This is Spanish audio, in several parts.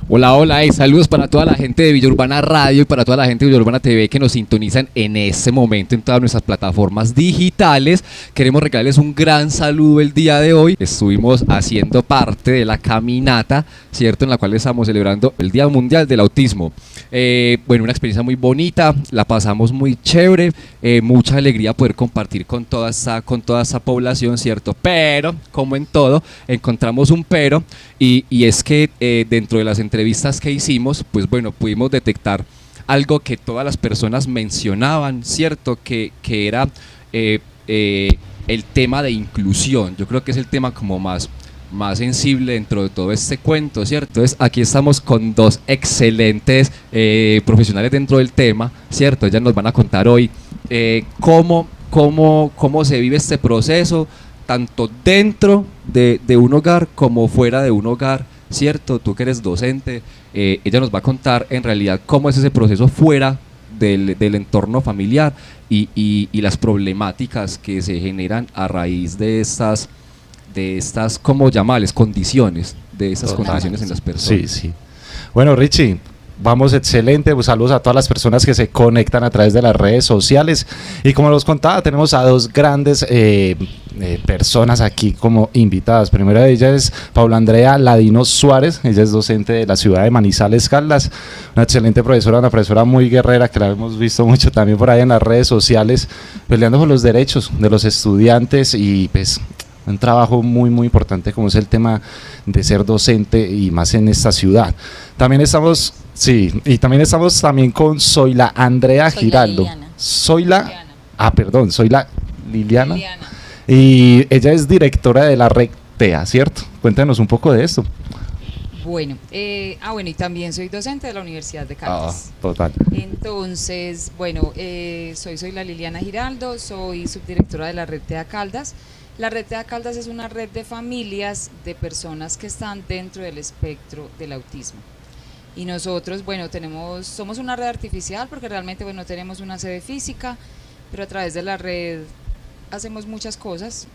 Hola, hola, y saludos para toda la gente de Villa Urbana Radio y para toda la gente de Villa Urbana TV que nos sintonizan en este momento en todas nuestras plataformas digitales. Queremos regalarles un gran saludo el día de hoy. Estuvimos haciendo parte de la caminata, ¿cierto? En la cual estamos celebrando el Día Mundial del Autismo. Bueno, una experiencia muy bonita, la pasamos muy chévere, mucha alegría poder compartir con toda esa población, ¿cierto? Pero, como en todo, encontramos un pero y es que dentro de las entrevistas que hicimos, pues bueno, pudimos detectar algo que todas las personas mencionaban, ¿cierto? Que era el tema de inclusión. Yo creo que es el tema como más sensible dentro de todo este cuento, ¿cierto? Entonces aquí estamos con dos excelentes profesionales dentro del tema, ¿cierto? Ellas nos van a contar hoy cómo se vive este proceso, tanto dentro de un hogar como fuera de un hogar, ¿cierto? Tú que eres docente, ella nos va a contar en realidad cómo es ese proceso fuera del entorno familiar y las problemáticas que se generan a raíz de estas ¿cómo llamarles? Condiciones, de esas condiciones en las personas. Sí. Bueno, Richie, vamos excelente, pues saludos a todas las personas que se conectan a través de las redes sociales y como los contaba, tenemos a dos grandes personas aquí como invitadas. Primera de ellas es Paula Andrea Ladino Suárez, ella es docente de la ciudad de Manizales, Caldas, una excelente profesora, una profesora muy guerrera que la hemos visto mucho también por ahí en las redes sociales, peleando por los derechos de los estudiantes y pues un trabajo muy importante como es el tema de ser docente y más en esta ciudad. También estamos, también con Zoila Andrea Giraldo. Soy la Liliana. Y ella es directora de la Red TEA, ¿cierto? Cuéntanos un poco de esto. Bueno, y también soy docente de la Universidad de Caldas. Total. Entonces, bueno, soy la Liliana Giraldo, soy subdirectora de la Red TEA Caldas. La Red TEA Caldas es una red de familias de personas que están dentro del espectro del autismo. Y nosotros, bueno, somos una red artificial porque realmente, bueno, no tenemos una sede física, pero a través de la red hacemos muchas cosas.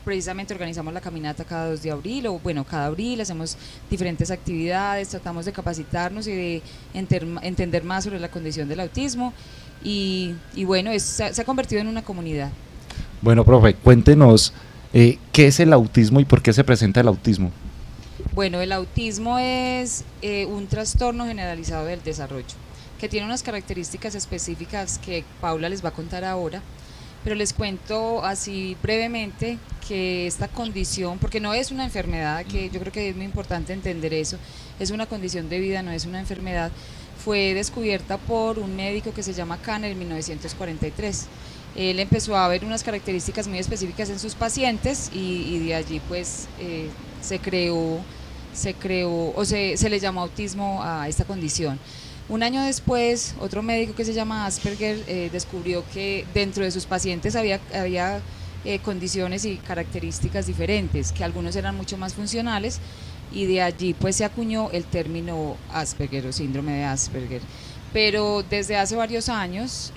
Precisamente organizamos la caminata cada 2 de abril, cada abril hacemos diferentes actividades, tratamos de capacitarnos y de entender más sobre la condición del autismo y bueno, se ha convertido en una comunidad. Bueno, profe, cuéntenos qué es el autismo y por qué se presenta el autismo. Bueno, el autismo es un trastorno generalizado del desarrollo, que tiene unas características específicas que Paula les va a contar ahora, pero les cuento así brevemente que esta condición, porque no es una enfermedad, que yo creo que es muy importante entender eso, es una condición de vida, no es una enfermedad, fue descubierta por un médico que se llama Kanner en 1943. Él empezó a ver unas características muy específicas en sus pacientes y de allí pues se le llamó autismo a esta condición. Un año después, otro médico que se llama Asperger descubrió que dentro de sus pacientes había condiciones y características diferentes, que algunos eran mucho más funcionales y de allí pues se acuñó el término Asperger o síndrome de Asperger. Pero desde hace varios años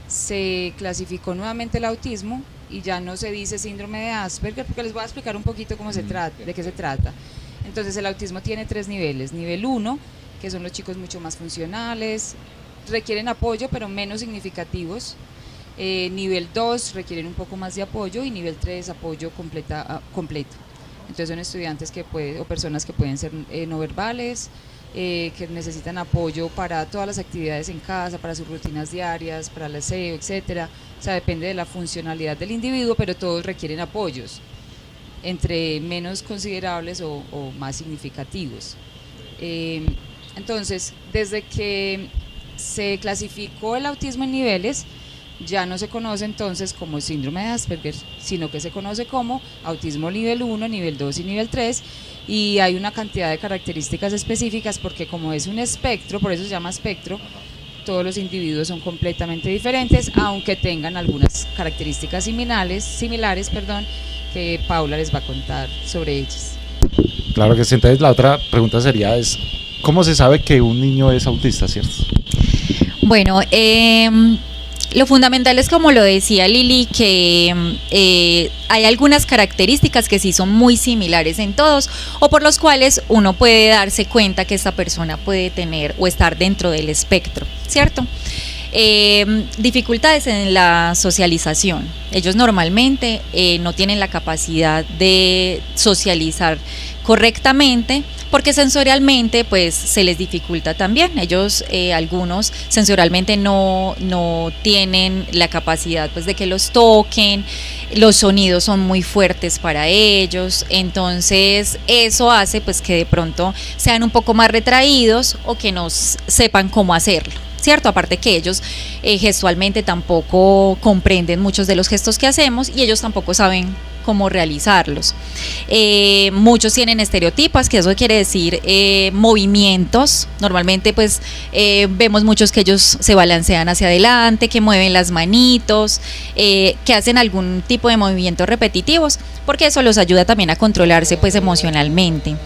se clasificó nuevamente el autismo y ya no se dice síndrome de Asperger, porque les voy a explicar un poquito de qué se trata. Entonces el autismo tiene 3 niveles. Nivel 1, que son los chicos mucho más funcionales, requieren apoyo pero menos significativos. Nivel 2 requieren un poco más de apoyo y nivel 3 apoyo completo. Entonces son estudiantes o personas que pueden ser no verbales, que necesitan apoyo para todas las actividades en casa, para sus rutinas diarias, para el aseo, etcétera. O sea, depende de la funcionalidad del individuo, pero todos requieren apoyos, entre menos considerables o más significativos. Entonces, desde que se clasificó el autismo en niveles, ya no se conoce entonces como síndrome de Asperger, sino que se conoce como autismo nivel 1, nivel 2 y nivel 3, y hay una cantidad de características específicas porque como es un espectro, por eso se llama espectro, todos los individuos son completamente diferentes, aunque tengan algunas características similares, que Paula les va a contar sobre ellas. Claro que sí, entonces la otra pregunta sería ¿cómo se sabe que un niño es autista, cierto? Bueno, Lo fundamental es, como lo decía Lili, que hay algunas características que sí son muy similares en todos, o por los cuales uno puede darse cuenta que esta persona puede tener o estar dentro del espectro, ¿cierto? Dificultades en la socialización. Ellos normalmente no tienen la capacidad de socializar correctamente, porque sensorialmente pues se les dificulta también. Ellos, algunos sensorialmente no tienen la capacidad pues de que los toquen, los sonidos son muy fuertes para ellos, entonces eso hace pues que de pronto sean un poco más retraídos o que no sepan cómo hacerlo, ¿cierto? Aparte que ellos gestualmente tampoco comprenden muchos de los gestos que hacemos y ellos tampoco saben cómo realizarlos. Muchos tienen estereotipas, que eso quiere decir movimientos. Normalmente pues vemos muchos que ellos se balancean hacia adelante, que mueven las manitos, que hacen algún tipo de movimientos repetitivos, porque eso los ayuda también a controlarse pues emocionalmente.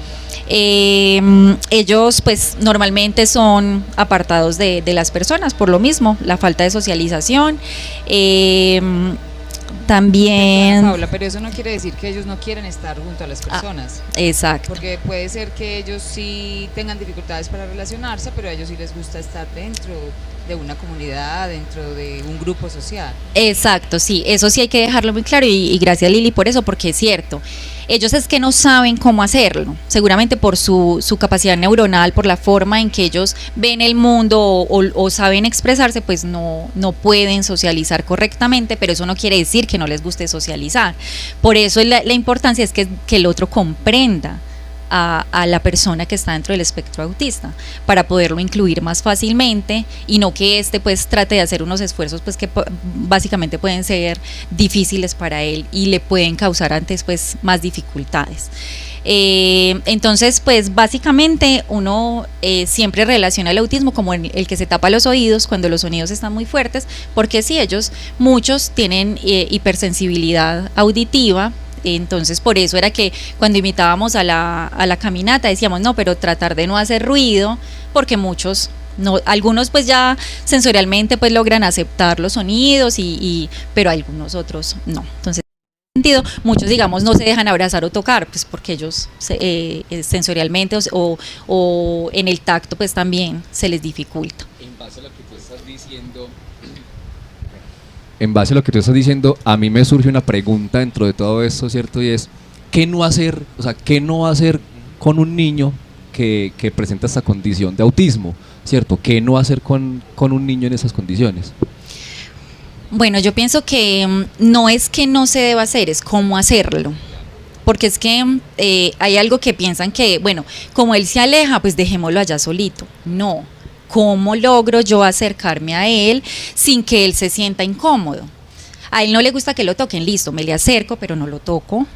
Ellos pues normalmente son apartados de las personas por lo mismo, la falta de socialización. También, Paula, pero eso no quiere decir que ellos no quieren estar junto a las personas. Exacto. Porque puede ser que ellos sí tengan dificultades para relacionarse, pero a ellos sí les gusta estar dentro de una comunidad, dentro de un grupo social. Exacto, sí, eso sí hay que dejarlo muy claro y gracias Lili por eso, porque es cierto. Ellos es que no saben cómo hacerlo, seguramente por su capacidad neuronal, por la forma en que ellos ven el mundo o saben expresarse, pues no pueden socializar correctamente, pero eso no quiere decir que no les guste socializar. Por eso la importancia es que el otro comprenda a la persona que está dentro del espectro autista, para poderlo incluir más fácilmente y no que pues trate de hacer unos esfuerzos pues que básicamente pueden ser difíciles para él y le pueden causar antes pues más dificultades. Entonces pues básicamente uno siempre relaciona el autismo como el que se tapa los oídos cuando los sonidos están muy fuertes, porque sí, muchos tienen hipersensibilidad auditiva. Entonces por eso era que cuando invitábamos a la caminata decíamos no, pero tratar de no hacer ruido, porque muchos no, algunos pues ya sensorialmente pues logran aceptar los sonidos pero algunos otros no. Entonces en ese sentido muchos digamos no se dejan abrazar o tocar pues porque ellos sensorialmente o en el tacto pues también se les dificulta. En base a lo que tú estás diciendo, a mí me surge una pregunta dentro de todo esto, ¿cierto? Y es, ¿qué no hacer? O sea, ¿qué no hacer con un niño que presenta esta condición de autismo, ¿cierto? ¿Qué no hacer con un niño en esas condiciones? Bueno, yo pienso que no es que no se deba hacer, es cómo hacerlo. Porque es que hay algo que piensan que, bueno, como él se aleja, pues dejémoslo allá solito. No. ¿Cómo logro yo acercarme a él sin que él se sienta incómodo? A él no le gusta que lo toquen, listo, me le acerco, pero no lo toco.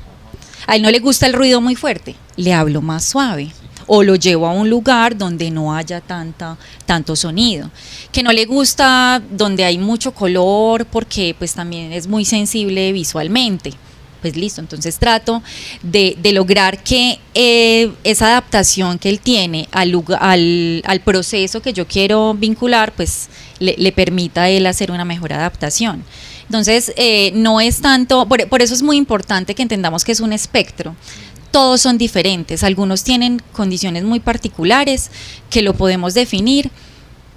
A él no le gusta el ruido muy fuerte, le hablo más suave. O lo llevo a un lugar donde no haya tanto sonido. Que no le gusta donde hay mucho color, porque pues también es muy sensible visualmente. Pues listo, entonces trato de lograr que esa adaptación que él tiene al proceso que yo quiero vincular, pues le permita a él hacer una mejor adaptación. Entonces, no es tanto, por eso es muy importante que entendamos que es un espectro. Todos son diferentes, algunos tienen condiciones muy particulares que lo podemos definir,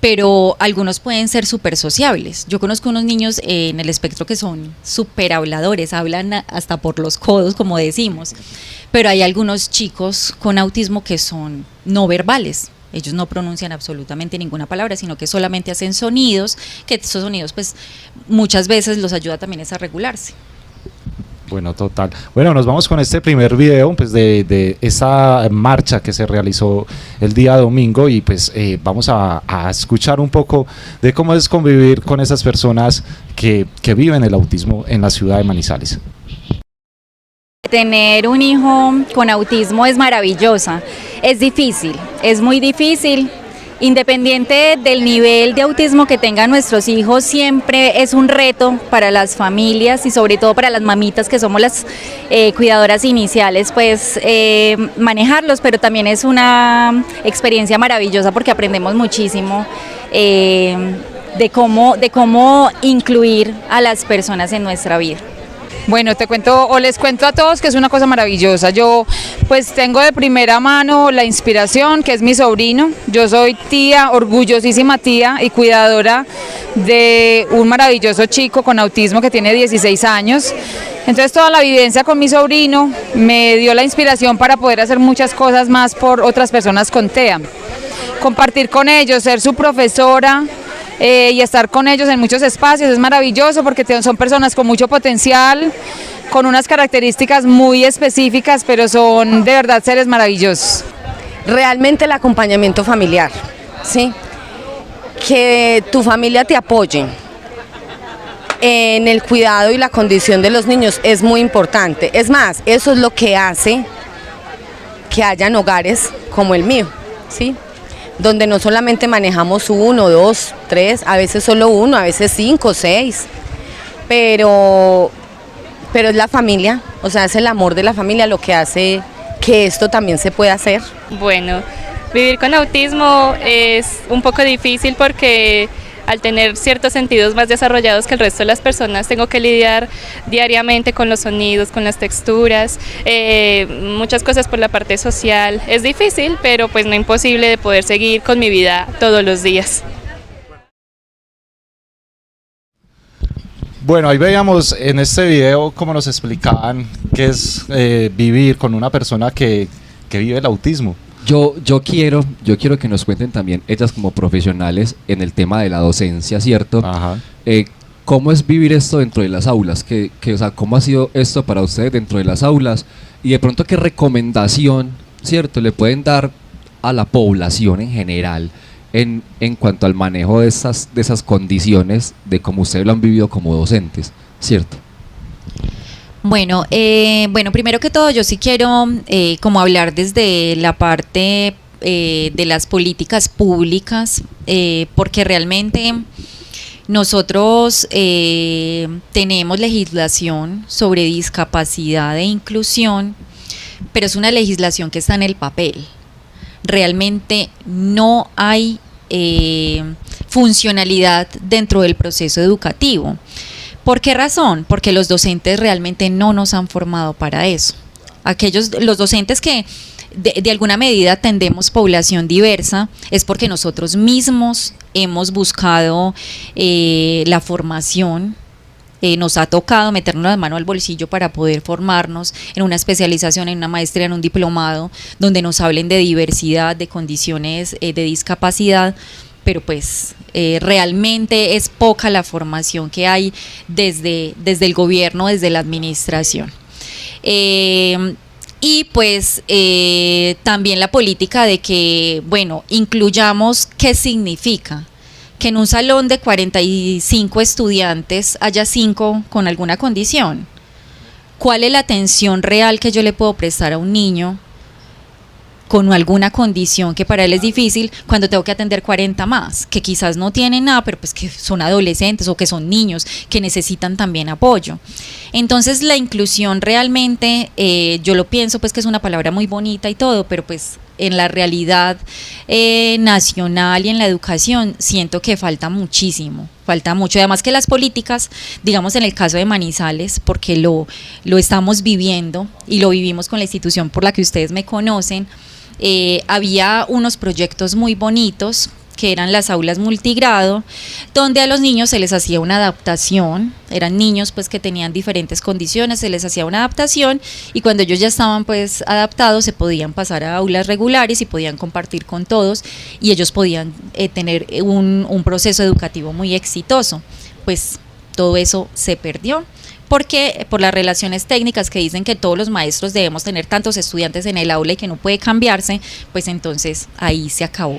pero algunos pueden ser súper sociables. Yo conozco unos niños en el espectro que son súper habladores, hablan hasta por los codos, como decimos, pero hay algunos chicos con autismo que son no verbales. Ellos no pronuncian absolutamente ninguna palabra, sino que solamente hacen sonidos, que esos sonidos pues muchas veces los ayuda también a regularse. Bueno, total. Bueno, nos vamos con este primer video pues de esa marcha que se realizó el día domingo y pues vamos a escuchar un poco de cómo es convivir con esas personas que viven el autismo en la ciudad de Manizales. Tener un hijo con autismo es maravillosa, es difícil, es muy difícil. Independiente del nivel de autismo que tengan nuestros hijos, siempre es un reto para las familias y sobre todo para las mamitas que somos las cuidadoras iniciales, pues manejarlos, pero también es una experiencia maravillosa porque aprendemos muchísimo de cómo incluir a las personas en nuestra vida. Bueno, te cuento o les cuento a todos que es una cosa maravillosa. Yo pues tengo de primera mano la inspiración, que es mi sobrino. Yo soy tía, orgullosísima tía y cuidadora de un maravilloso chico con autismo que tiene 16 años. Entonces toda la vivencia con mi sobrino me dio la inspiración para poder hacer muchas cosas más por otras personas con TEA. Compartir con ellos, ser su profesora, y estar con ellos en muchos espacios es maravilloso porque son personas con mucho potencial, con unas características muy específicas, pero son de verdad seres maravillosos. Realmente el acompañamiento familiar, ¿sí? Que tu familia te apoye en el cuidado y la condición de los niños es muy importante. Es más, eso es lo que hace que hayan hogares como el mío, ¿sí? Donde no solamente manejamos 1, 2, 3, a veces solo 1, a veces 5, 6, pero es la familia, o sea, es el amor de la familia lo que hace que esto también se pueda hacer. Bueno, vivir con autismo es un poco difícil porque al tener ciertos sentidos más desarrollados que el resto de las personas, tengo que lidiar diariamente con los sonidos, con las texturas, muchas cosas por la parte social. Es difícil, pero pues no imposible de poder seguir con mi vida todos los días. Bueno, ahí veíamos en este video cómo nos explicaban qué es vivir con una persona que vive el autismo. Yo quiero que nos cuenten también, ellas como profesionales, en el tema de la docencia, ¿cierto? Ajá. ¿Cómo es vivir esto dentro de las aulas? O sea, ¿cómo ha sido esto para ustedes dentro de las aulas? Y de pronto, ¿qué recomendación, ¿cierto?, le pueden dar a la población en general en cuanto al manejo de esas condiciones, de cómo ustedes lo han vivido como docentes, ¿cierto? Bueno, primero que todo yo sí quiero como hablar desde la parte de las políticas públicas, porque realmente nosotros tenemos legislación sobre discapacidad e inclusión, pero es una legislación que está en el papel. Realmente no hay funcionalidad dentro del proceso educativo. ¿Por qué razón? Porque los docentes realmente no nos han formado para eso. Los docentes que de alguna medida atendemos población diversa, es porque nosotros mismos hemos buscado la formación. Nos ha tocado meternos la mano al bolsillo para poder formarnos en una especialización, en una maestría, en un diplomado, donde nos hablen de diversidad, de condiciones de discapacidad, pero pues realmente es poca la formación que hay desde el gobierno, desde la administración. Y pues también la política de que, bueno, incluyamos qué significa que en un salón de 45 estudiantes haya 5 con alguna condición. ¿Cuál es la atención real que yo le puedo prestar a un niño con alguna condición que para él es difícil cuando tengo que atender 40 más, que quizás no tienen nada, pero pues que son adolescentes o que son niños que necesitan también apoyo? Entonces la inclusión realmente, yo lo pienso pues que es una palabra muy bonita y todo, pero pues en la realidad nacional y en la educación siento que falta muchísimo, falta mucho. Además que las políticas, digamos en el caso de Manizales, porque lo estamos viviendo y lo vivimos con la institución por la que ustedes me conocen, había unos proyectos muy bonitos que eran las aulas multigrado, donde a los niños se les hacía una adaptación. Eran niños pues que tenían diferentes condiciones, se les hacía una adaptación y cuando ellos ya estaban pues adaptados se podían pasar a aulas regulares y podían compartir con todos y ellos podían tener un proceso educativo muy exitoso. Pues todo eso se perdió. Porque por las relaciones técnicas que dicen que todos los maestros debemos tener tantos estudiantes en el aula y que no puede cambiarse, pues entonces ahí se acabó.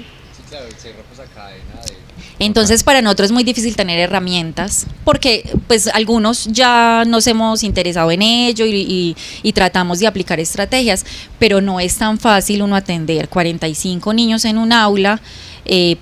Entonces para nosotros es muy difícil tener herramientas porque pues algunos ya nos hemos interesado en ello y tratamos de aplicar estrategias, pero no es tan fácil uno atender 45 niños en un aula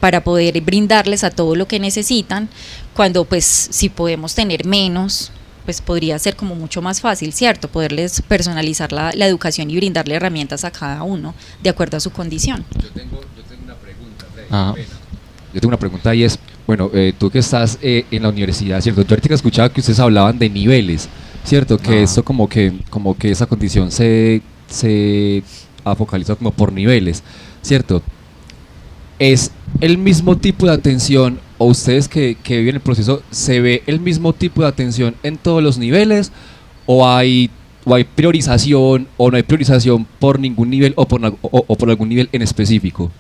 para poder brindarles a todo lo que necesitan, cuando pues si podemos tener menos, pues podría ser como mucho más fácil, ¿cierto? Poderles personalizar la educación y brindarle herramientas a cada uno de acuerdo a su condición. Yo tengo una pregunta, Freddy, Ajá. yo tengo una pregunta y es, bueno, tú que estás en la universidad, ¿cierto? Yo ahorita escuchaba que ustedes hablaban de niveles, ¿cierto? Que esto como que esa condición se ha focalizado como por niveles, ¿cierto? ¿Es el mismo tipo de atención o ustedes que viven el proceso, se ve el mismo tipo de atención en todos los niveles o hay priorización o no hay priorización por ningún nivel o por algún nivel en específico?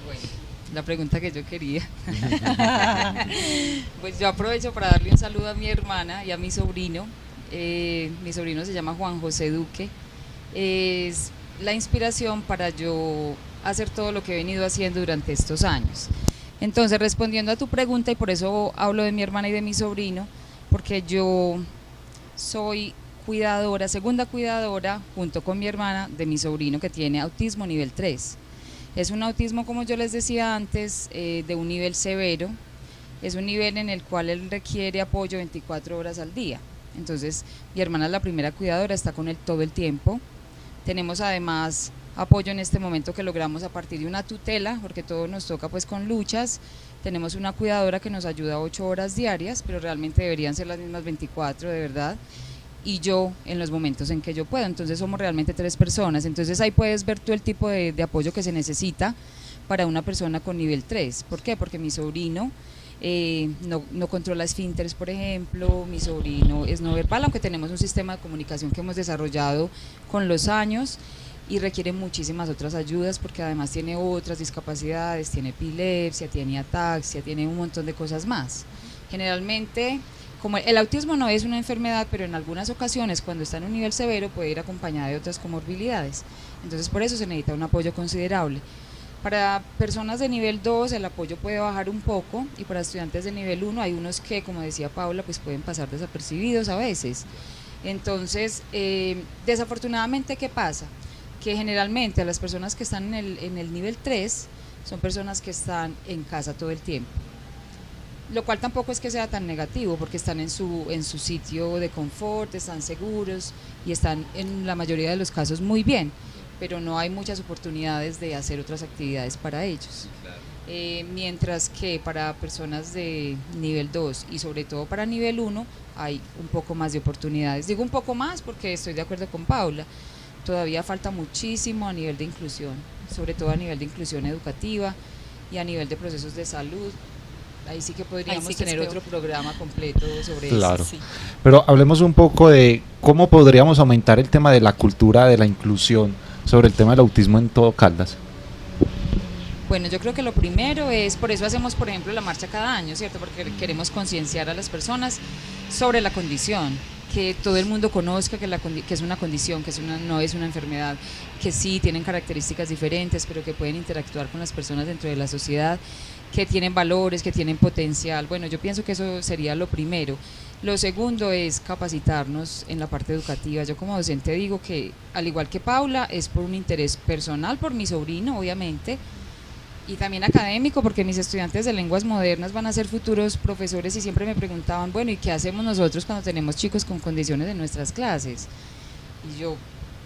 Bueno, la pregunta que yo quería. Pues yo aprovecho para darle un saludo a mi hermana y a mi sobrino. Mi sobrino se llama Juan José Duque. Es la inspiración para yo hacer todo lo que he venido haciendo durante estos años. Entonces, respondiendo a tu pregunta, y por eso hablo de mi hermana y de mi sobrino, porque yo soy cuidadora, segunda cuidadora, junto con mi hermana, de mi sobrino que tiene autismo nivel 3. Es un autismo, como yo les decía antes, de un nivel severo. Es un nivel en el cual él requiere apoyo 24 horas al día. Entonces, mi hermana es la primera cuidadora, está con él todo el tiempo. Tenemos además apoyo en este momento que logramos a partir de una tutela, porque todo nos toca pues con luchas. Tenemos una cuidadora que nos ayuda 8 horas diarias, pero realmente deberían ser las mismas 24, de verdad. Y yo en los momentos en que yo puedo, entonces somos realmente 3 personas. Entonces ahí puedes ver tú el tipo de apoyo que se necesita para una persona con nivel 3. ¿Por qué? Porque mi sobrino no controla esfínteres, por ejemplo. Mi sobrino es no verbal, aunque tenemos un sistema de comunicación que hemos desarrollado con los años y requiere muchísimas otras ayudas porque además tiene otras discapacidades, tiene epilepsia, tiene ataxia, tiene un montón de cosas más. Generalmente, como el autismo no es una enfermedad, pero en algunas ocasiones cuando está en un nivel severo puede ir acompañada de otras comorbilidades. Entonces por eso se necesita un apoyo considerable. Para personas de nivel 2 el apoyo puede bajar un poco y para estudiantes de nivel 1 hay unos que, como decía Paula, pues pueden pasar desapercibidos a veces. Entonces, desafortunadamente, ¿qué pasa? Que generalmente a las personas que están en el nivel 3 son personas que están en casa todo el tiempo, lo cual tampoco es que sea tan negativo porque están en su sitio de confort, están seguros y están en la mayoría de los casos muy bien, pero no hay muchas oportunidades de hacer otras actividades para ellos. Mientras que para personas de nivel 2 y sobre todo para nivel 1 hay un poco más de oportunidades. Digo un poco más porque estoy de acuerdo con Paula. Todavía falta muchísimo a nivel de inclusión, sobre todo a nivel de inclusión educativa y a nivel de procesos de salud. Ahí sí que podríamos tener otro programa completo sobre eso. Claro. Sí. Pero hablemos un poco de cómo podríamos aumentar el tema de la cultura de la inclusión sobre el tema del autismo en todo Caldas. Bueno, yo creo que lo primero es, por eso hacemos, por ejemplo, la marcha cada año, ¿cierto? Porque queremos concienciar a las personas sobre la condición, que todo el mundo conozca que es una condición, que no es una enfermedad, que sí tienen características diferentes, pero que pueden interactuar con las personas dentro de la sociedad, que tienen valores, que tienen potencial. Bueno, yo pienso que eso sería lo primero. Lo segundo es capacitarnos en la parte educativa. Yo como docente digo que, al igual que Paula, es por un interés personal, por mi sobrino, obviamente, y también académico, porque mis estudiantes de lenguas modernas van a ser futuros profesores y siempre me preguntaban, bueno, ¿y qué hacemos nosotros cuando tenemos chicos con condiciones en nuestras clases? Y yo,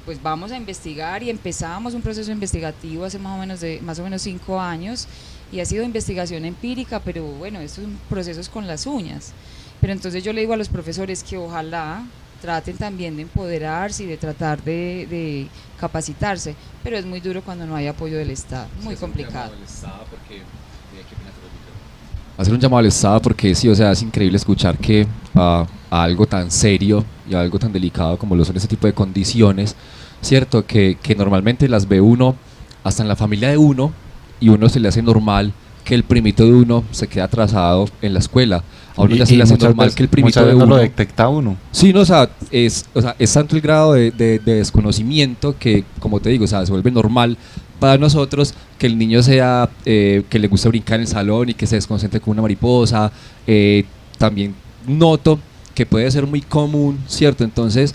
pues vamos a investigar, y empezamos un proceso investigativo hace más o menos 5 años, y ha sido investigación empírica, pero bueno, estos son procesos con las uñas. Pero entonces yo le digo a los profesores que ojalá traten también de empoderarse y de tratar de capacitarse, pero es muy duro cuando no hay apoyo del Estado, muy complicado. Hacer un llamado al Estado porque sí, o sea, es increíble escuchar que a algo tan serio y a algo tan delicado como lo son ese tipo de condiciones, cierto, que normalmente las ve uno hasta en la familia de uno y uno se le hace normal que el primito de uno se quede atrasado en la escuela. A uno ya se le hace normal que el primito de uno no lo detecta uno. Sí, no, o sea, es tanto el grado de desconocimiento que, como te digo, o sea, se vuelve normal para nosotros que el niño sea, que le guste brincar en el salón y que se desconcentre con una mariposa. También noto que puede ser muy común, ¿cierto? Entonces,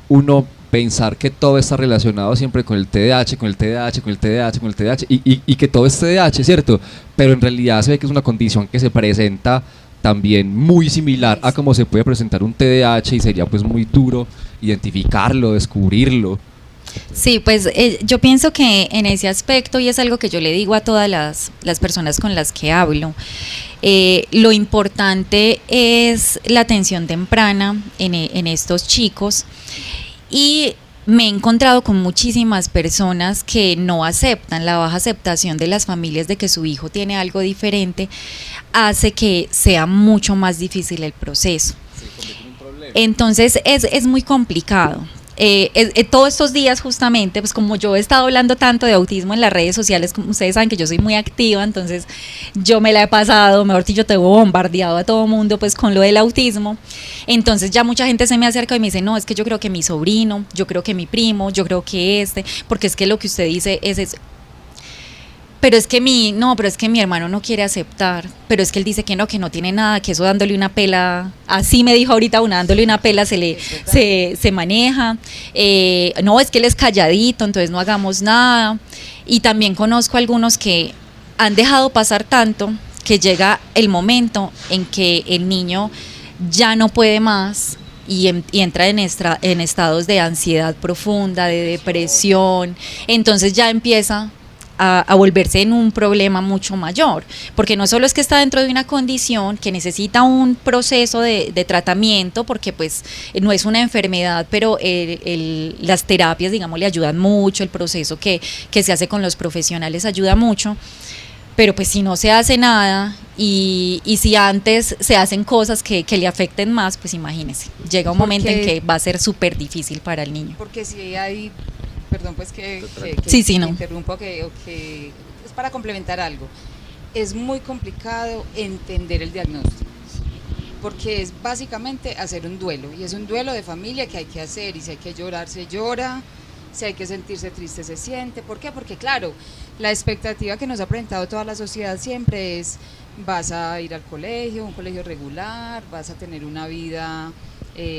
uno pensar que todo está relacionado siempre con el TDAH, con el TDAH, con el TDAH, con el TDAH, y que todo es TDAH, ¿cierto? Pero en realidad se ve que es una condición que se presenta también muy similar a cómo se puede presentar un TDAH y sería pues muy duro identificarlo, descubrirlo. Sí, pues yo pienso que en ese aspecto, y es algo que yo le digo a todas las personas con las que hablo, lo importante es la atención temprana en estos chicos, y me he encontrado con muchísimas personas que no aceptan. La baja aceptación de las familias de que su hijo tiene algo diferente hace que sea mucho más difícil el proceso. Entonces es muy complicado. Todos estos días justamente, pues como yo he estado hablando tanto de autismo en las redes sociales, como ustedes saben que yo soy muy activa, entonces yo me la he pasado, mejor dicho, tengo bombardeado a todo mundo pues con lo del autismo. Entonces ya mucha gente se me acerca y me dice, no, es que yo creo que mi sobrino, yo creo que mi primo, yo creo que porque es que lo que usted dice es pero es que mi hermano no quiere aceptar, pero es que él dice que no tiene nada, que eso dándole una pela, así me dijo ahorita una, dándole una pela se maneja, no, es que él es calladito, entonces no hagamos nada. Y también conozco algunos que han dejado pasar tanto que llega el momento en que el niño ya no puede más y entra en estados de ansiedad profunda, de depresión, entonces ya empieza a volverse en un problema mucho mayor, porque no solo es que está dentro de una condición que necesita un proceso de tratamiento, porque pues no es una enfermedad, pero las terapias, digamos, le ayudan mucho, el proceso que se hace con los profesionales ayuda mucho, pero pues si no se hace nada y si antes se hacen cosas que le afecten más, pues imagínese, llega un momento en que va a ser súper difícil para el niño. Porque si hay... Perdón, pues que no. interrumpo, que es para complementar algo. Es muy complicado entender el diagnóstico, porque es básicamente hacer un duelo, y es un duelo de familia que hay que hacer, y si hay que llorar, se llora, si hay que sentirse triste, se siente. ¿Por qué? Porque claro, la expectativa que nos ha presentado toda la sociedad siempre es, vas a ir al colegio, un colegio regular, vas a tener una vida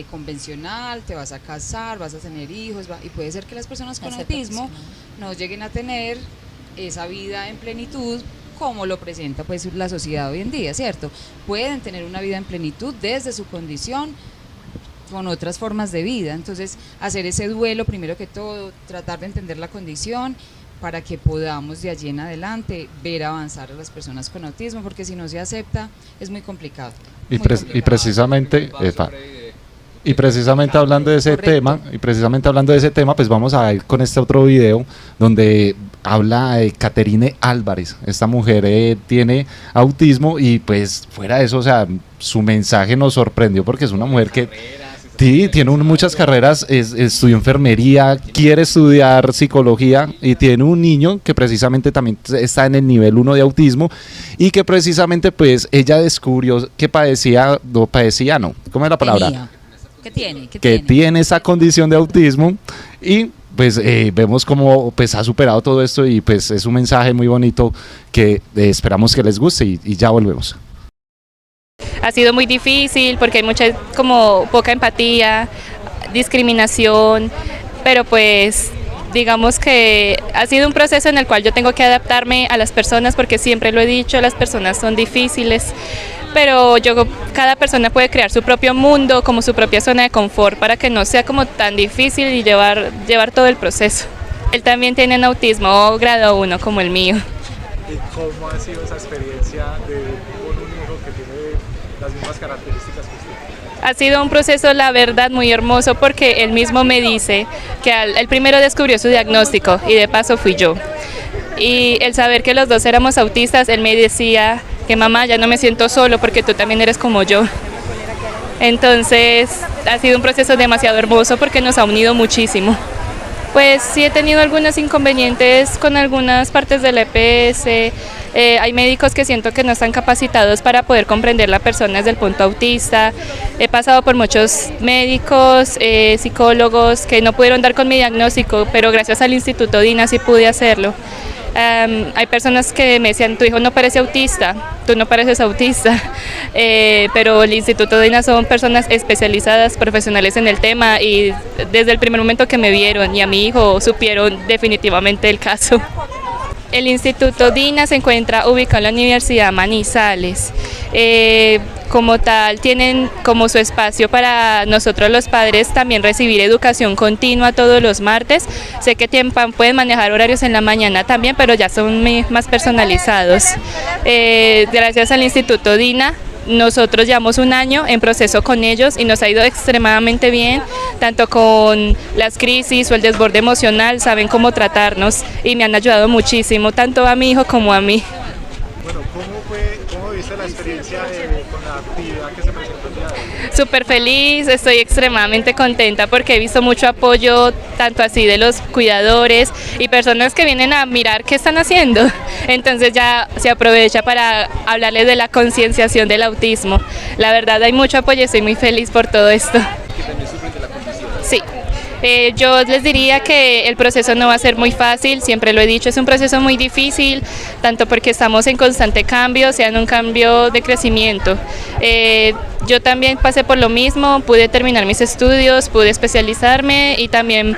convencional, te vas a casar, vas a tener hijos, y puede ser que las personas con autismo no lleguen a tener esa vida en plenitud como lo presenta pues la sociedad hoy en día, ¿cierto? Pueden tener una vida en plenitud desde su condición con otras formas de vida. Entonces hacer ese duelo, primero que todo, tratar de entender la condición para que podamos de allí en adelante ver avanzar a las personas con autismo, porque si no se acepta es muy complicado. Y precisamente hablando de ese tema, pues vamos a ir con este otro video donde habla Caterine Álvarez. Esta mujer tiene autismo y pues fuera de eso, o sea, su mensaje nos sorprendió porque es una mujer que sí, tiene muchas carreras, estudió enfermería, quiere estudiar psicología y tiene un niño que precisamente también está en el nivel 1 de autismo y que precisamente pues ella descubrió que ¿cómo es la palabra? Que tiene esa condición de autismo y pues vemos cómo pues ha superado todo esto y pues es un mensaje muy bonito que esperamos que les guste y ya volvemos. Ha sido muy difícil porque hay mucha como poca empatía, discriminación, pero pues digamos que ha sido un proceso en el cual yo tengo que adaptarme a las personas, porque siempre lo he dicho, las personas son difíciles, pero cada persona puede crear su propio mundo, como su propia zona de confort, para que no sea como tan difícil y llevar todo el proceso. Él también tiene un autismo grado 1 como el mío. ¿Y cómo ha sido esa experiencia con un hijo que tiene las mismas características que usted? Ha sido un proceso, la verdad, muy hermoso, porque él mismo me dice que él primero descubrió su diagnóstico y de paso fui yo. Y el saber que los dos éramos autistas, él me decía que mamá, ya no me siento solo porque tú también eres como yo. Entonces ha sido un proceso demasiado hermoso porque nos ha unido muchísimo. Pues sí he tenido algunos inconvenientes con algunas partes del EPS, hay médicos que siento que no están capacitados para poder comprender la persona desde el punto autista, he pasado por muchos médicos, psicólogos que no pudieron dar con mi diagnóstico, pero gracias al Instituto DINA sí pude hacerlo. Hay personas que me decían, tu hijo no parece autista, tú no pareces autista, pero el Instituto DINA son personas especializadas, profesionales en el tema, y desde el primer momento que me vieron y a mi hijo supieron definitivamente el caso. El Instituto DINA se encuentra ubicado en la Universidad Manizales. Como tal, tienen como su espacio para nosotros los padres también recibir educación continua todos los martes. Sé que pueden manejar horarios en la mañana también, pero ya son más personalizados. Gracias al Instituto DINA, nosotros llevamos un año en proceso con ellos y nos ha ido extremadamente bien, tanto con las crisis o el desborde emocional, saben cómo tratarnos y me han ayudado muchísimo, tanto a mi hijo como a mí. Bueno, ¿cómo viste la experiencia con la actividad que se presentó el día de hoy? Súper feliz, estoy extremadamente contenta porque he visto mucho apoyo, tanto así de los cuidadores y personas que vienen a mirar qué están haciendo. Entonces ya se aprovecha para hablarles de la concienciación del autismo. La verdad hay mucho apoyo y estoy muy feliz por todo esto. Sí. Yo les diría que el proceso no va a ser muy fácil, siempre lo he dicho, es un proceso muy difícil, tanto porque estamos en constante cambio, o sea, en un cambio de crecimiento. Yo también pasé por lo mismo, pude terminar mis estudios, pude especializarme y también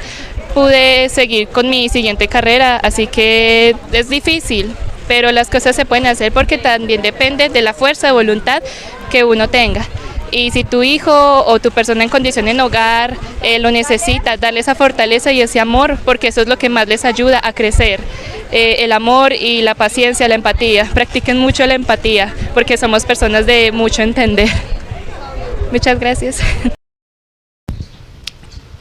pude seguir con mi siguiente carrera, así que es difícil, pero las cosas se pueden hacer porque también depende de la fuerza de voluntad que uno tenga. Y si tu hijo o tu persona en condición en hogar lo necesita, darle esa fortaleza y ese amor, porque eso es lo que más les ayuda a crecer. El amor y la paciencia, la empatía. Practiquen mucho la empatía, porque somos personas de mucho entender. Muchas gracias.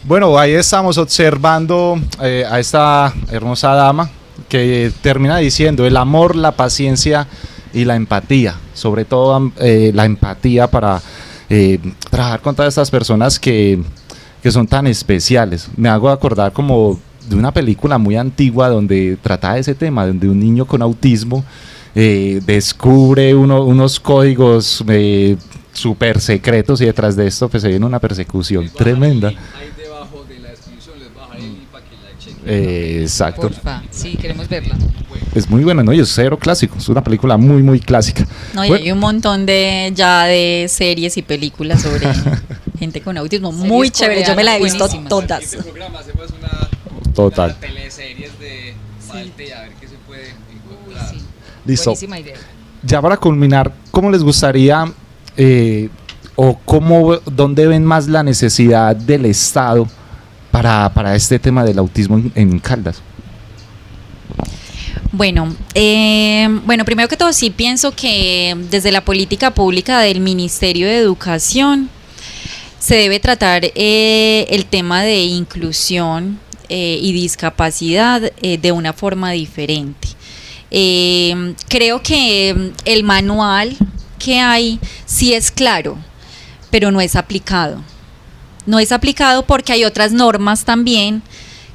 Bueno, ahí estamos observando a esta hermosa dama que termina diciendo el amor, la paciencia y la empatía, sobre todo la empatía para trabajar con todas estas personas que son tan especiales. Me hago acordar como de una película muy antigua donde trataba ese tema, donde un niño con autismo descubre unos códigos súper secretos y detrás de esto pues se viene una persecución tremenda. Ahí debajo de la descripción les bajaré el link para que la chequen. Exacto. Porfa, sí, queremos verla. Es muy buena, ¿no? Y es cero clásico, es una película muy, muy clásica. No, y Bueno, hay un montón de series y películas sobre gente con autismo, Series muy chévere, yo me la he visto buenísimas. todas. Este programa hacemos una Total. teleseries de Malte a ver qué se puede encontrar. Sí. Listo. Buenísima idea. Ya para culminar, ¿cómo les gustaría dónde ven más la necesidad del Estado para este tema del autismo en Caldas? Bueno, primero que todo sí pienso que desde la política pública del Ministerio de Educación se debe tratar el tema de inclusión y discapacidad de una forma diferente. Creo que el manual que hay sí es claro, pero no es aplicado. No es aplicado porque hay otras normas también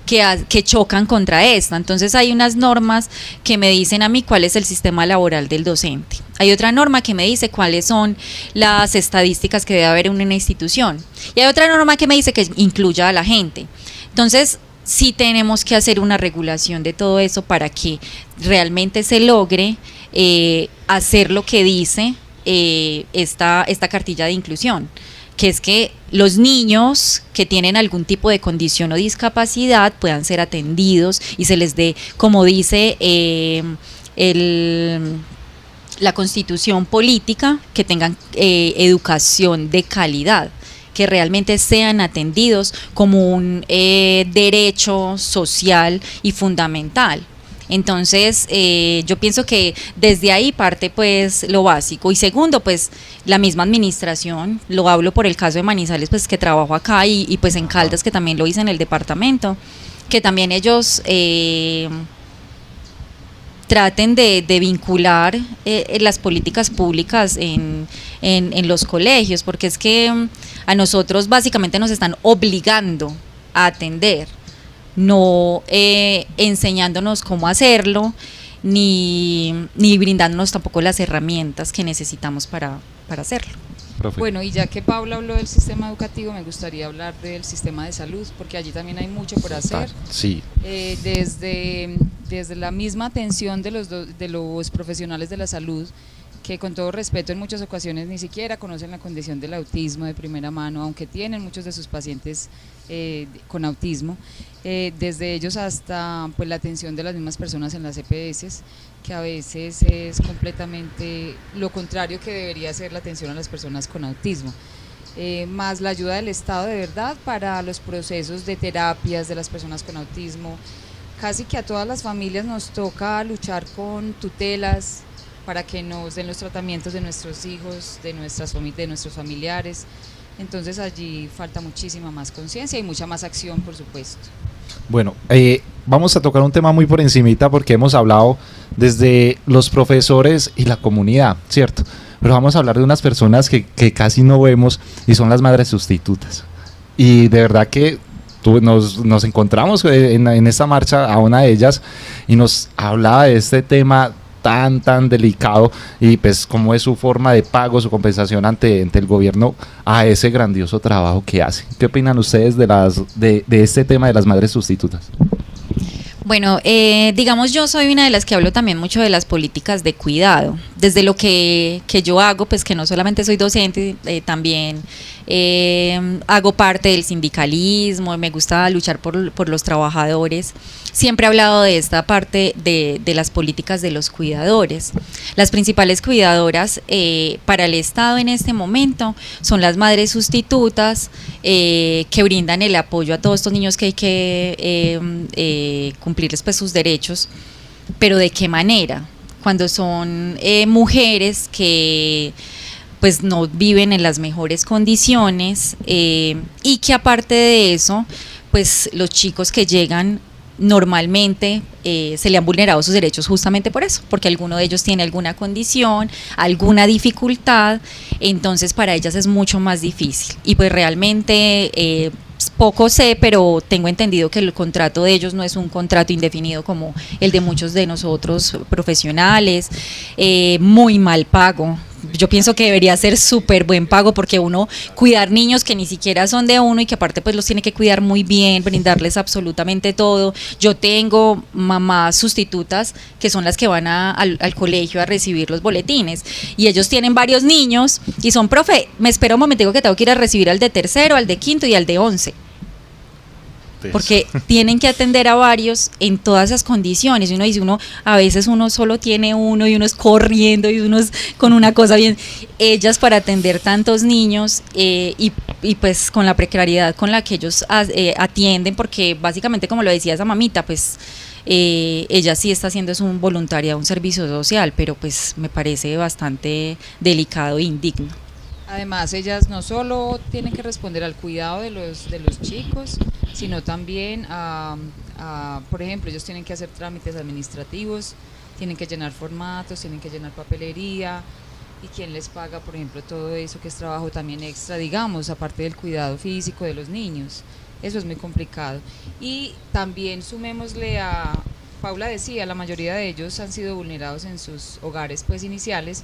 que chocan contra esta. Entonces hay unas normas que me dicen a mí cuál es el sistema laboral del docente. Hay otra norma que me dice cuáles son las estadísticas que debe haber en una institución. Y hay otra norma que me dice que incluya a la gente. Entonces sí tenemos que hacer una regulación de todo eso para que realmente se logre hacer lo que dice esta cartilla de inclusión, que es que los niños que tienen algún tipo de condición o discapacidad puedan ser atendidos y se les dé, como dice la Constitución política, que tengan educación de calidad, que realmente sean atendidos como un derecho social y fundamental. Entonces, yo pienso que desde ahí parte pues lo básico. Y segundo, pues la misma administración, lo hablo por el caso de Manizales, pues que trabajo acá y pues en Caldas, que también lo hice en el departamento, que también ellos traten de vincular las políticas públicas en los colegios, porque es que a nosotros básicamente nos están obligando a atender, no enseñándonos cómo hacerlo, ni brindándonos tampoco las herramientas que necesitamos para hacerlo. Profe. Bueno, y ya que Paula habló del sistema educativo, me gustaría hablar del sistema de salud, porque allí también hay mucho por hacer. Sí. Desde la misma atención de los profesionales de la salud, que con todo respeto en muchas ocasiones ni siquiera conocen la condición del autismo de primera mano, aunque tienen muchos de sus pacientes con autismo, desde ellos hasta pues la atención de las mismas personas en las EPS, que a veces es completamente lo contrario que debería ser la atención a las personas con autismo. Más la ayuda del Estado de verdad para los procesos de terapias de las personas con autismo. Casi que a todas las familias nos toca luchar con tutelas para que nos den los tratamientos de nuestros hijos, de nuestros familiares. Entonces allí falta muchísima más conciencia y mucha más acción, por supuesto. Bueno, vamos a tocar un tema muy por encimita porque hemos hablado desde los profesores y la comunidad, ¿cierto? Pero vamos a hablar de unas personas que casi no vemos y son las madres sustitutas. Y de verdad que nos encontramos en esta marcha a una de ellas y nos hablaba de este tema tan delicado y pues cómo es su forma de pago, su compensación ante el gobierno a ese grandioso trabajo que hace. ¿Qué opinan ustedes de este tema de las madres sustitutas? Bueno, digamos, yo soy una de las que hablo también mucho de las políticas de cuidado, desde lo que yo hago, pues que no solamente soy docente, también hago parte del sindicalismo, me gusta luchar por los trabajadores. Siempre he hablado de esta parte de las políticas de los cuidadores. Las principales cuidadoras para el Estado en este momento son las madres sustitutas, que brindan el apoyo a todos estos niños que hay que cumplirles pues sus derechos, pero ¿de qué manera? Cuando son mujeres que pues no viven en las mejores condiciones y que aparte de eso, pues los chicos que llegan normalmente se le han vulnerado sus derechos justamente por eso, porque alguno de ellos tiene alguna condición, alguna dificultad, entonces para ellas es mucho más difícil y pues realmente poco sé, pero tengo entendido que el contrato de ellos no es un contrato indefinido como el de muchos de nosotros profesionales, muy mal pago. Yo pienso que debería ser súper buen pago porque uno cuidar niños que ni siquiera son de uno y que aparte pues los tiene que cuidar muy bien, brindarles absolutamente todo. Yo tengo mamás sustitutas que son las que van al colegio a recibir los boletines y ellos tienen varios niños y son profe, me espera un momento que tengo que ir a recibir al de tercero, al de quinto y al de 11. Porque tienen que atender a varios en todas esas condiciones. Y uno dice, a veces uno solo tiene uno y uno es corriendo y uno es con una cosa bien. Ellas para atender tantos niños y pues con la precariedad con la que ellos atienden, porque básicamente como lo decía esa mamita, pues ella sí está haciendo es un voluntariado, un servicio social, pero pues me parece bastante delicado e indigno. Además, ellas no solo tienen que responder al cuidado de los chicos, sino también por ejemplo, ellos tienen que hacer trámites administrativos, tienen que llenar formatos, tienen que llenar papelería, y quién les paga, por ejemplo, todo eso que es trabajo también extra, digamos, aparte del cuidado físico de los niños. Eso es muy complicado. Y también sumémosle Paula decía, la mayoría de ellos han sido vulnerados en sus hogares pues iniciales,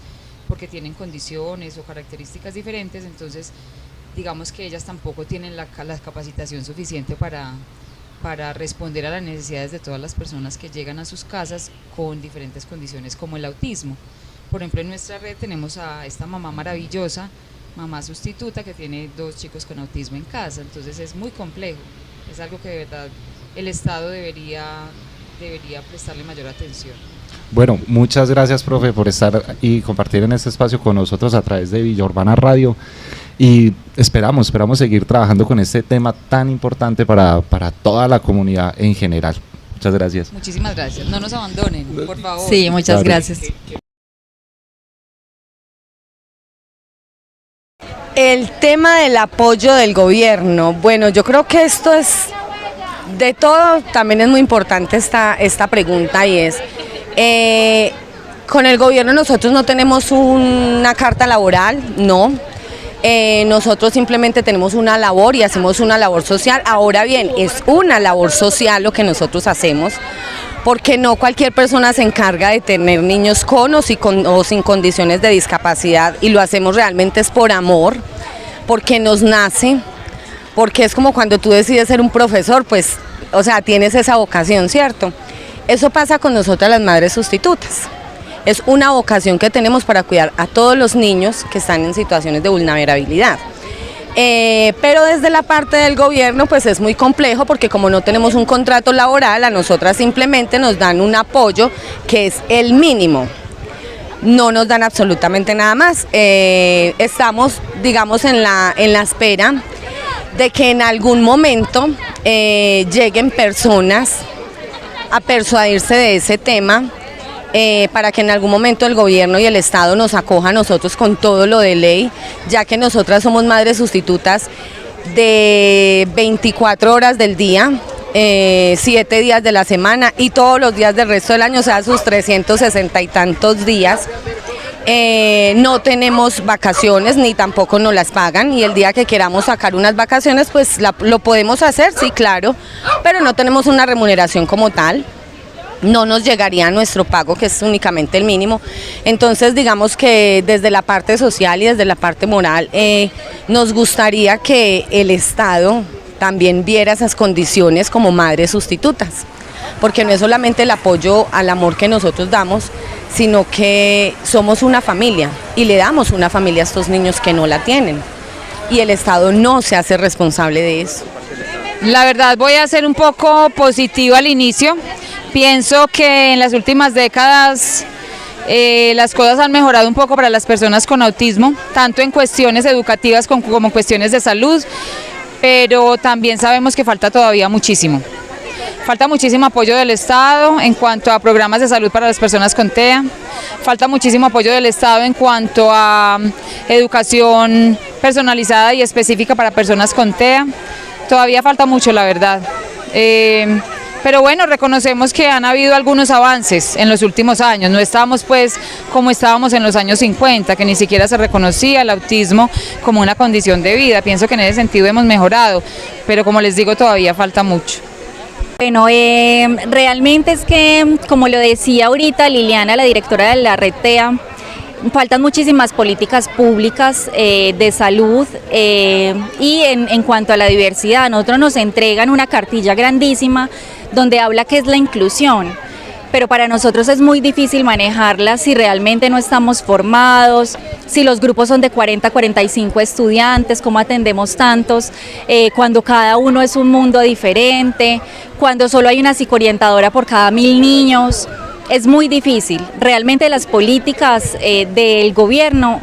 porque tienen condiciones o características diferentes, entonces digamos que ellas tampoco tienen la capacitación suficiente para responder a las necesidades de todas las personas que llegan a sus casas con diferentes condiciones como el autismo. Por ejemplo, en nuestra red tenemos a esta mamá maravillosa, mamá sustituta, que tiene 2 chicos con autismo en casa, entonces es muy complejo, es algo que de verdad el Estado debería prestarle mayor atención. Bueno, muchas gracias, profe, por estar y compartir en este espacio con nosotros a través de Villa Urbana Radio y esperamos seguir trabajando con este tema tan importante para toda la comunidad en general. Muchas gracias. Muchísimas gracias, no nos abandonen, por favor. Sí, muchas gracias. El tema del apoyo del gobierno, bueno, yo creo que esto es, de todo, también es muy importante esta pregunta y es, con el gobierno nosotros no tenemos una carta laboral, no, nosotros simplemente tenemos una labor y hacemos una labor social. Ahora bien, es una labor social lo que nosotros hacemos, porque no cualquier persona se encarga de tener niños con o sin condiciones de discapacidad, y lo hacemos realmente es por amor, porque nos nace, porque es como cuando tú decides ser un profesor, pues, o sea, tienes esa vocación, ¿cierto? Eso pasa con nosotras las madres sustitutas. es una vocación que tenemos para cuidar a todos los niños que están en situaciones de vulnerabilidad. Pero desde la parte del gobierno pues es muy complejo porque como no tenemos un contrato laboral, a nosotras simplemente nos dan un apoyo que es el mínimo, no nos dan absolutamente nada más. Estamos, digamos, en la espera de que en algún momento lleguen personas a persuadirse de ese tema, para que en algún momento el gobierno y el Estado nos acoja a nosotros con todo lo de ley, ya que nosotras somos madres sustitutas de 24 horas del día, 7 días de la semana y todos los días del resto del año, o sea, sus 360 y tantos días. No tenemos vacaciones ni tampoco nos las pagan, y el día que queramos sacar unas vacaciones pues lo podemos hacer, sí, claro, pero no tenemos una remuneración como tal. No nos llegaría nuestro pago, que es únicamente el mínimo. Entonces digamos que desde la parte social y desde la parte moral nos gustaría que el Estado también viera esas condiciones como madres sustitutas, porque no es solamente el apoyo al amor que nosotros damos, sino que somos una familia y le damos una familia a estos niños que no la tienen, y el Estado no se hace responsable de eso. La verdad, voy a ser un poco positiva al inicio. Pienso que en las últimas décadas las cosas han mejorado un poco para las personas con autismo, tanto en cuestiones educativas como en cuestiones de salud, pero también sabemos que falta todavía muchísimo. Falta muchísimo apoyo del Estado en cuanto a programas de salud para las personas con TEA, falta muchísimo apoyo del Estado en cuanto a educación personalizada y específica para personas con TEA. Todavía falta mucho, la verdad. Pero bueno, reconocemos que han habido algunos avances en los últimos años, no estamos pues como estábamos en los años 50, que ni siquiera se reconocía el autismo como una condición de vida. Pienso que en ese sentido hemos mejorado, pero como les digo, todavía falta mucho. Bueno, realmente es que, como lo decía ahorita Liliana, la directora de la Red TEA, faltan muchísimas políticas públicas de salud y en cuanto a la diversidad. Nosotros nos entregan una cartilla grandísima donde habla qué es la inclusión, pero para nosotros es muy difícil manejarla si realmente no estamos formados, si los grupos son de 40 a 45 estudiantes, cómo atendemos tantos, cuando cada uno es un mundo diferente, cuando solo hay una psicoorientadora por cada 1000 niños. Es muy difícil. Realmente las políticas del gobierno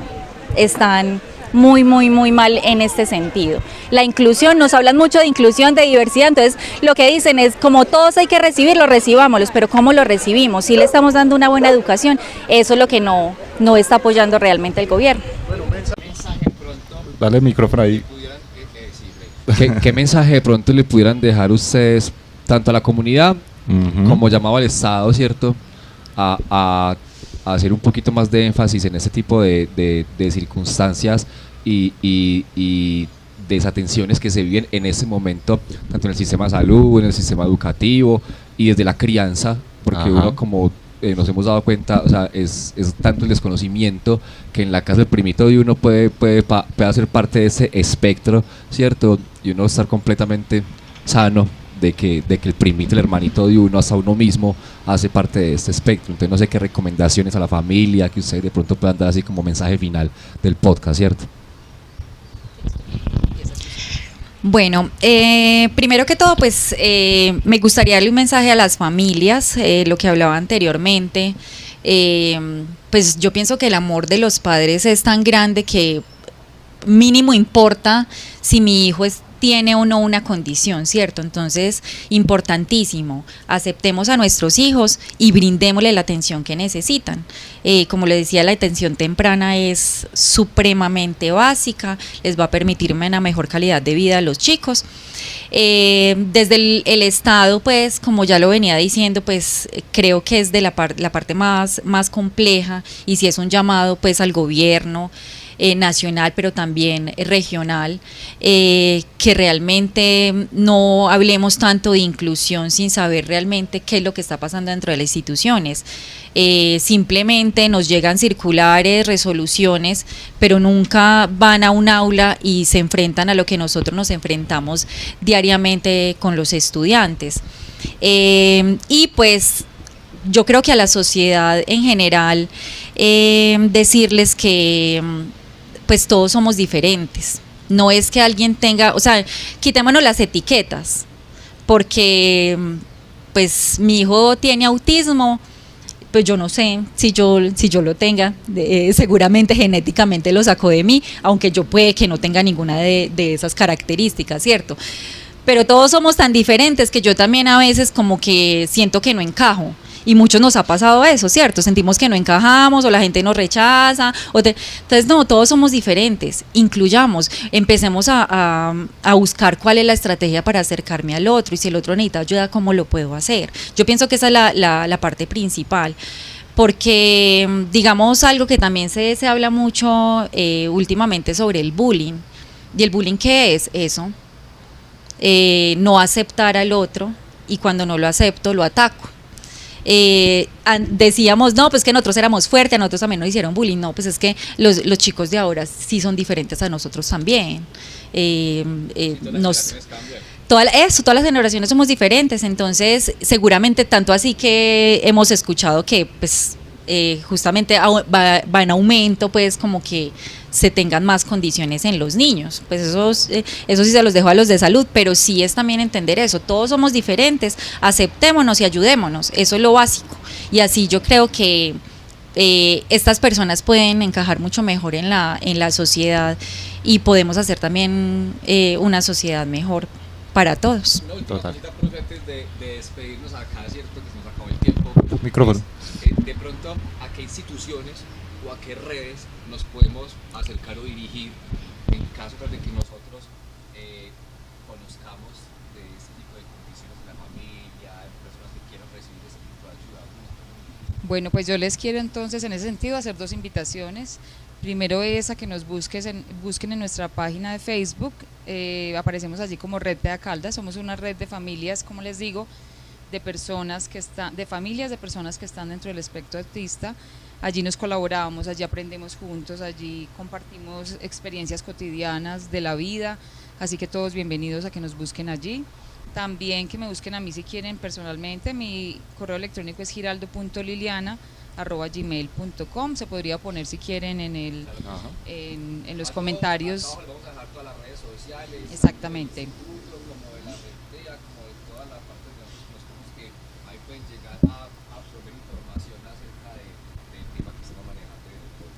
están muy mal en este sentido. La inclusión, nos hablan mucho de inclusión, de diversidad, entonces lo que dicen es como todos hay que recibirlos, recibámoslos, pero ¿cómo los recibimos? Si le estamos dando una buena educación, eso es lo que no está apoyando realmente el gobierno. Dale el micrófono ahí. ¿Qué mensaje de pronto le pudieran dejar ustedes, tanto a la comunidad como llamado al Estado, ¿cierto? A hacer un poquito más de énfasis en ese tipo de circunstancias y desatenciones que se viven en ese momento, tanto en el sistema de salud, en el sistema educativo y desde la crianza, porque uno como nos hemos dado cuenta, o sea, es tanto el desconocimiento que en la casa del primito de uno puede hacer parte de ese espectro, ¿cierto? Y uno estar completamente sano de que el primito, el hermanito de uno, hasta uno mismo, hace parte de este espectro. Entonces no sé qué recomendaciones a la familia que ustedes de pronto puedan dar así como mensaje final del podcast, ¿cierto? Bueno, primero que todo, pues me gustaría darle un mensaje a las familias, lo que hablaba anteriormente. Pues yo pienso que el amor de los padres es tan grande que mínimo importa si mi hijo tiene o no una condición, ¿cierto? Entonces, importantísimo, aceptemos a nuestros hijos y brindémosle la atención que necesitan. Como le decía, la atención temprana es supremamente básica, les va a permitir una mejor calidad de vida a los chicos. Desde el Estado, pues, como ya lo venía diciendo, pues, creo que es de la parte más compleja, y si es un llamado, pues, al gobierno nacional, pero también regional, que realmente no hablemos tanto de inclusión sin saber realmente qué es lo que está pasando dentro de las instituciones. Simplemente nos llegan circulares, resoluciones, pero nunca van a un aula y se enfrentan a lo que nosotros nos enfrentamos diariamente con los estudiantes. Y pues yo creo que a la sociedad en general decirles que pues todos somos diferentes. No es que alguien tenga, o sea, quitémonos las etiquetas, porque pues mi hijo tiene autismo, pues yo no sé si yo lo tenga, seguramente genéticamente lo sacó de mí, aunque yo puede que no tenga ninguna de esas características, ¿cierto? Pero todos somos tan diferentes que yo también a veces como que siento que no encajo. Y muchos nos ha pasado eso, ¿cierto? Sentimos que no encajamos o la gente nos rechaza. Entonces, no, todos somos diferentes. Incluyamos, empecemos a buscar cuál es la estrategia para acercarme al otro. Y si el otro necesita ayuda, ¿cómo lo puedo hacer? Yo pienso que esa es la parte principal. Porque, digamos, algo que también se habla mucho últimamente sobre el bullying. ¿Y el bullying qué es? Eso. No aceptar al otro, y cuando no lo acepto, lo ataco. Decíamos, no, pues que nosotros éramos fuertes, a nosotros también nos hicieron bullying. No, pues es que los chicos de ahora sí son diferentes a nosotros también. Todas las generaciones somos diferentes, entonces seguramente tanto así que hemos escuchado que pues justamente va en aumento, pues como que se tengan más condiciones en los niños. Pues eso sí se los dejo a los de salud, pero sí es también entender eso, todos somos diferentes, aceptémonos y ayudémonos, eso es lo básico, y así yo creo que estas personas pueden encajar mucho mejor en la sociedad, y podemos hacer también una sociedad mejor para todos. Total. Antes de despedirnos acá, cierto que se nos acabó el tiempo. Micrófono. De pronto, ¿a qué instituciones o a qué redes nos podemos acercar o dirigir en caso de que nosotros conozcamos de este tipo de condiciones de la familia, de personas que quieran recibir este tipo de ayuda? Bueno, pues yo les quiero entonces en ese sentido hacer dos invitaciones. Primero es a que nos busquen en nuestra página de Facebook, aparecemos allí como Red PEA Caldas, somos una red de familias, como les digo, de familias de personas que están dentro del espectro autista. Allí nos colaboramos, allí aprendemos juntos, allí compartimos experiencias cotidianas de la vida, así que todos bienvenidos a que nos busquen allí. También que me busquen a mí si quieren personalmente, mi correo electrónico es giraldo.liliana@gmail.com, se podría poner si quieren en los comentarios. Vamos a dejar todas las redes sociales. Exactamente.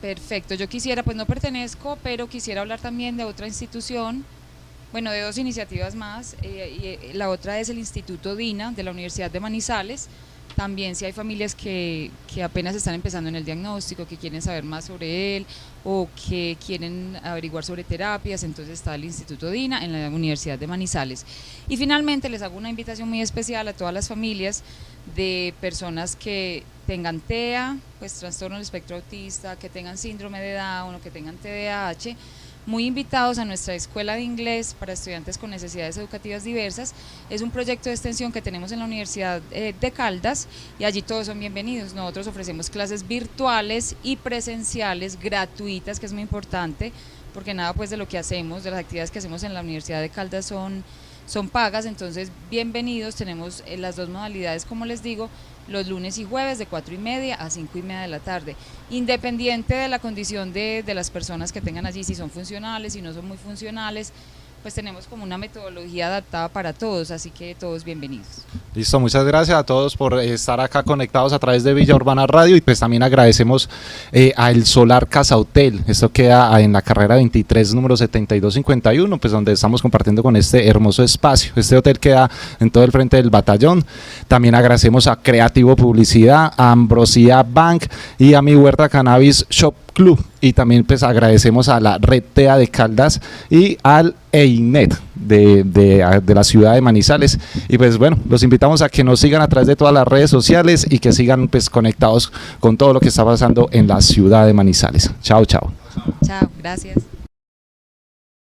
Perfecto, yo quisiera, pues no pertenezco, pero quisiera hablar también de otra institución, bueno, de dos iniciativas más, la otra es el Instituto DINA de la Universidad de Manizales. También si hay familias que apenas están empezando en el diagnóstico, que quieren saber más sobre él o que quieren averiguar sobre terapias, entonces está el Instituto DINA en la Universidad de Manizales. Y finalmente les hago una invitación muy especial a todas las familias de personas que tengan TEA, pues trastorno del espectro autista, que tengan síndrome de Down o que tengan TDAH, muy invitados a nuestra escuela de inglés para estudiantes con necesidades educativas diversas. Es un proyecto de extensión que tenemos en la Universidad de Caldas y allí todos son bienvenidos. Nosotros ofrecemos clases virtuales y presenciales gratuitas, que es muy importante, porque nada pues de lo que hacemos, de las actividades que hacemos en la Universidad de Caldas son pagas, entonces bienvenidos. Tenemos las dos modalidades, como les digo, los lunes y jueves de 4:30 a 5:30 de la tarde, independiente de la condición de las personas que tengan allí, si son funcionales, si no son muy funcionales, pues tenemos como una metodología adaptada para todos, así que todos bienvenidos. Listo, muchas gracias a todos por estar acá conectados a través de Villa Urbana Radio, y pues también agradecemos a El Solar Casa Hotel. Esto queda en la carrera 23, número 7251, pues donde estamos compartiendo con este hermoso espacio. Este hotel queda en todo el frente del batallón. También agradecemos a Creativo Publicidad, a Ambrosia Bank y a Mi Huerta Cannabis Shop Club, y también pues agradecemos a la Red TEA de Caldas y al EINET de la ciudad de Manizales. Y pues bueno, los invitamos a que nos sigan a través de todas las redes sociales y que sigan pues conectados con todo lo que está pasando en la ciudad de Manizales. Chao, chao. Chao, gracias.